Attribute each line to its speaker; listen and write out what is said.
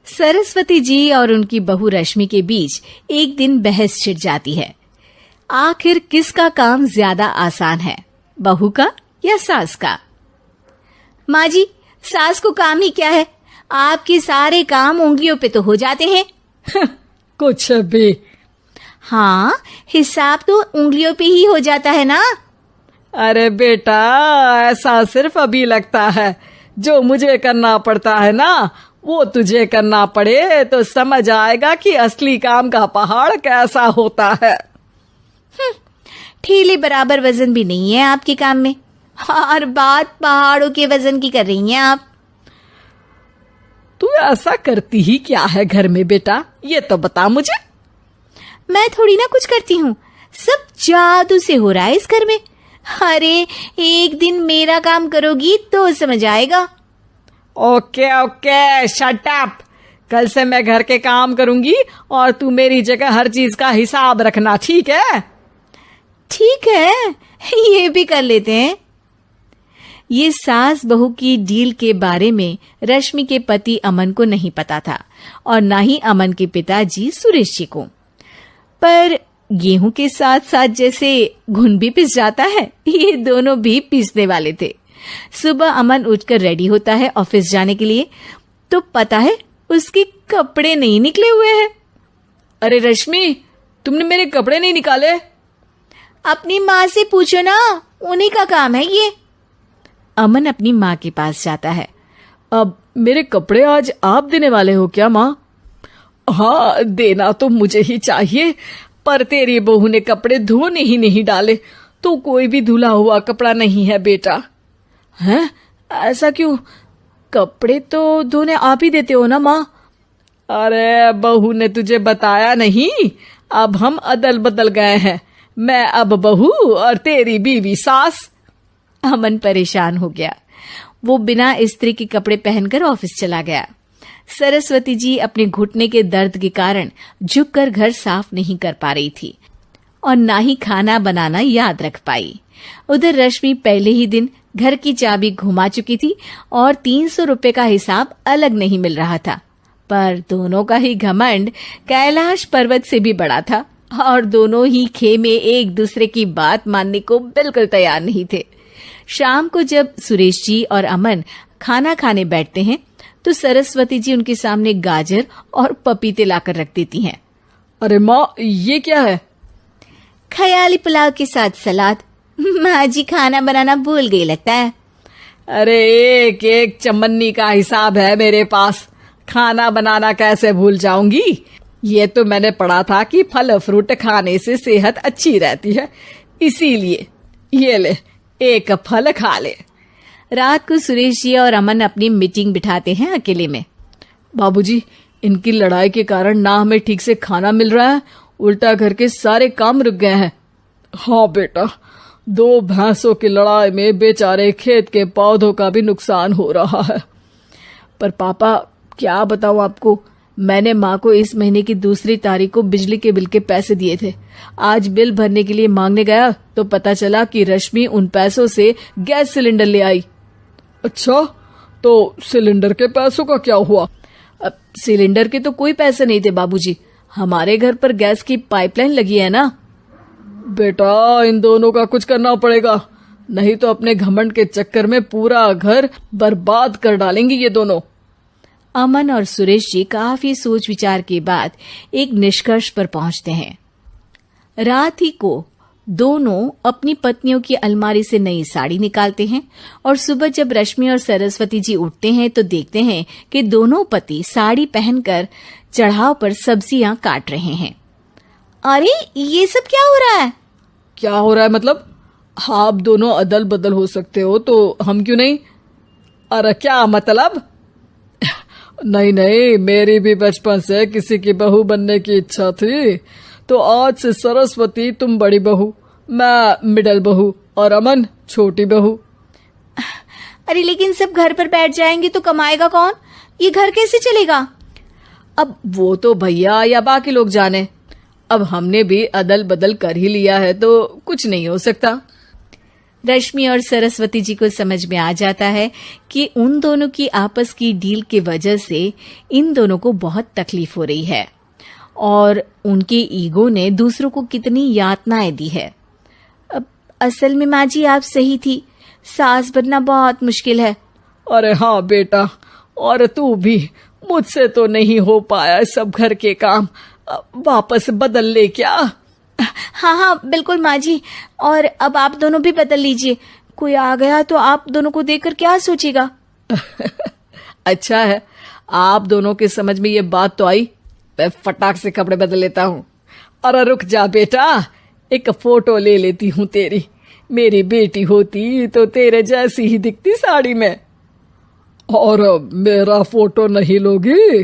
Speaker 1: सरस्वती जी और उनकी बहू रश्मि के बीच एक दिन बहस छिड़ जाती है। आखिर किसका काम ज्यादा आसान है, बहू का या सास का? माँ जी, सास को काम ही क्या है, आपके सारे काम उंगलियों पे तो हो जाते हैं।
Speaker 2: कुछ भी।
Speaker 1: हाँ, हिसाब तो उंगलियों पे ही हो जाता है ना।
Speaker 2: अरे बेटा, ऐसा सिर्फ अभी लगता है। जो मुझे करना पड़ता है ना, वो तुझे करना पड़े तो समझ आएगा कि असली काम का पहाड़ कैसा होता है।
Speaker 1: ठेले बराबर वजन भी नहीं है आपके काम में, और बात पहाड़ों के वजन की कर रही हैं आप।
Speaker 2: तू ऐसा करती ही क्या है घर में बेटा, ये तो बता मुझे।
Speaker 1: मैं थोड़ी ना कुछ करती हूँ, सब जादू से हो रहा है इस घर में। अरे एक दिन मेरा काम करोगी तो समझ आएगा।
Speaker 2: Okay okay, shut up. कल से मैं घर के काम करूंगी और तू मेरी जगह हर चीज का हिसाब रखना, ठीक है?
Speaker 1: ठीक है, ये भी कर लेते हैं। ये सास बहू की डील के बारे में रश्मि के पति अमन को नहीं पता था, और ना ही अमन के पिताजी सुरेश जी को। पर गेहूं के साथ साथ जैसे घुन भी पिस जाता है, ये दोनों भी पीसने वाले थे। सुबह अमन उठकर रेडी होता है ऑफिस जाने के लिए, तो पता है उसके कपड़े नहीं निकले हुए हैं।
Speaker 2: अरे रश्मि, तुमने मेरे कपड़े नहीं निकाले?
Speaker 1: अपनी माँ से पूछो ना, उन्हीं का काम है ये। अमन अपनी माँ के पास जाता है।
Speaker 2: अब मेरे कपड़े आज आप देने वाले हो क्या माँ? हाँ, देना तो मुझे ही चाहिए, पर तेरी बहू ने कपड़े धोने ही नहीं डाले, तो कोई भी धुला हुआ कपड़ा नहीं है बेटा। हैं? ऐसा क्यों? कपड़े तो धोने आप ही देते हो ना माँ? अरे बहू ने तुझे बताया नहीं, अब हम अदल बदल गए हैं। मैं अब बहू और तेरी बीवी सास।
Speaker 1: अमन परेशान हो गया। वो बिना इस्त्री के कपड़े पहनकर ऑफिस चला गया। सरस्वती जी अपने घुटने के दर्द के कारण झुककर घर साफ नहीं कर पा रही थी, और ना ही खाना बनाना याद रख पाई। उधर रश्मि पहले ही दिन घर की चाबी घुमा चुकी थी और 300 रुपए का हिसाब अलग नहीं मिल रहा था। पर दोनों का ही घमंड कैलाश पर्वत से भी बड़ा था, और दोनों ही खेमे एक दूसरे की बात मानने को बिल्कुल तैयार नहीं थे। शाम को जब सुरेश जी और अमन खाना खाने बैठते हैं, तो सरस्वती जी उनके सामने गाजर और पपीते लाकर रख देती हैं।
Speaker 2: अरे माँ, ये क्या है?
Speaker 1: ख्याली पुलाव के साथ सलाद। माँ जी खाना बनाना भूल गई लगता है।
Speaker 2: अरे एक एक चमन्नी का हिसाब है मेरे पास, खाना बनाना कैसे भूल जाऊंगी? ये तो मैंने पढ़ा था कि फल फ्रूट खाने से सेहत अच्छी रहती है, इसीलिए ये ले, एक फल खा ले।
Speaker 1: रात को सुरेश जी और अमन अपनी मीटिंग बिठाते हैं अकेले में।
Speaker 2: बाबूजी, इनकी लड़ाई के कारण ना हमें ठीक से खाना मिल रहा है, उल्टा घर के सारे काम रुक गए हैं। हाँ बेटा, 2 भैंसों की लड़ाई में बेचारे खेत के पौधों का भी नुकसान हो रहा है। पर पापा, क्या बताऊं आपको, मैंने माँ को इस महीने की 2 तारीख को बिजली के बिल के पैसे दिए थे। आज बिल भरने के लिए मांगने गया तो पता चला कि रश्मि उन पैसों से गैस सिलेंडर ले आई। अच्छा, तो सिलेंडर के पैसों का क्या हुआ?
Speaker 1: अब सिलेंडर के तो कोई पैसे नहीं थे बाबूजी, हमारे घर पर गैस की पाइपलाइन लगी है ना।
Speaker 2: बेटा, इन दोनों का कुछ करना पड़ेगा, नहीं तो अपने घमंड के चक्कर में पूरा घर बर्बाद कर डालेंगे ये दोनों।
Speaker 1: अमन और सुरेश जी काफी सोच विचार के बाद एक निष्कर्ष पर पहुंचते हैं। रात ही को दोनों अपनी पत्नियों की अलमारी से नई साड़ी निकालते हैं, और सुबह जब रश्मि और सरस्वती जी उठते हैं तो देखते हैं कि दोनों पति साड़ी पहनकर चढ़ाव पर सब्जियां काट रहे हैं। अरे ये सब क्या हो रहा है?
Speaker 2: क्या हो रहा है मतलब? आप दोनों अदल बदल हो सकते हो तो हम क्यों नहीं? अरे क्या मतलब? नहीं नहीं, मेरी भी बचपन से किसी की बहू बनने की इच्छा थी, तो आज से सरस्वती तुम बड़ी बहू, मैं मिडल बहू और अमन छोटी बहू।
Speaker 1: अरे लेकिन सब घर पर बैठ जाएंगे तो कमाएगा कौन? ये घर कैसे चलेगा?
Speaker 2: अब वो तो भैया या बाकी लोग जाने, अब हमने भी अदल बदल कर ही लिया है तो कुछ नहीं हो सकता।
Speaker 1: रश्मि और सरस्वती जी को समझ में आ जाता है कि उन दोनों की आपस की डील की वजह से इन दोनों को बहुत तकलीफ हो रही है और उनके ईगो ने दूसरों को कितनी यातनाएं दी है। अब असल में माँ जी आप सही थी, सास बनना बहुत मुश्किल है।
Speaker 2: अरे हाँ बेटा, और तू भी, मुझसे तो नहीं हो पाया सब घर के काम, वापस बदल ले क्या?
Speaker 1: हाँ हाँ बिल्कुल माँ जी, और अब आप दोनों भी बदल लीजिए, कोई आ गया तो आप दोनों को देखकर क्या सोचेगा।
Speaker 2: अच्छा है, आप दोनों के समझ में ये बात तो आई, मैं फटाक से कपड़े बदल लेता हूँ। अरे रुक जा बेटा, एक फोटो ले लेती हूँ तेरी, मेरी बेटी होती तो तेरे जैसी ही दिखती साड़ी में। और मेरा फोटो नहीं लोगी?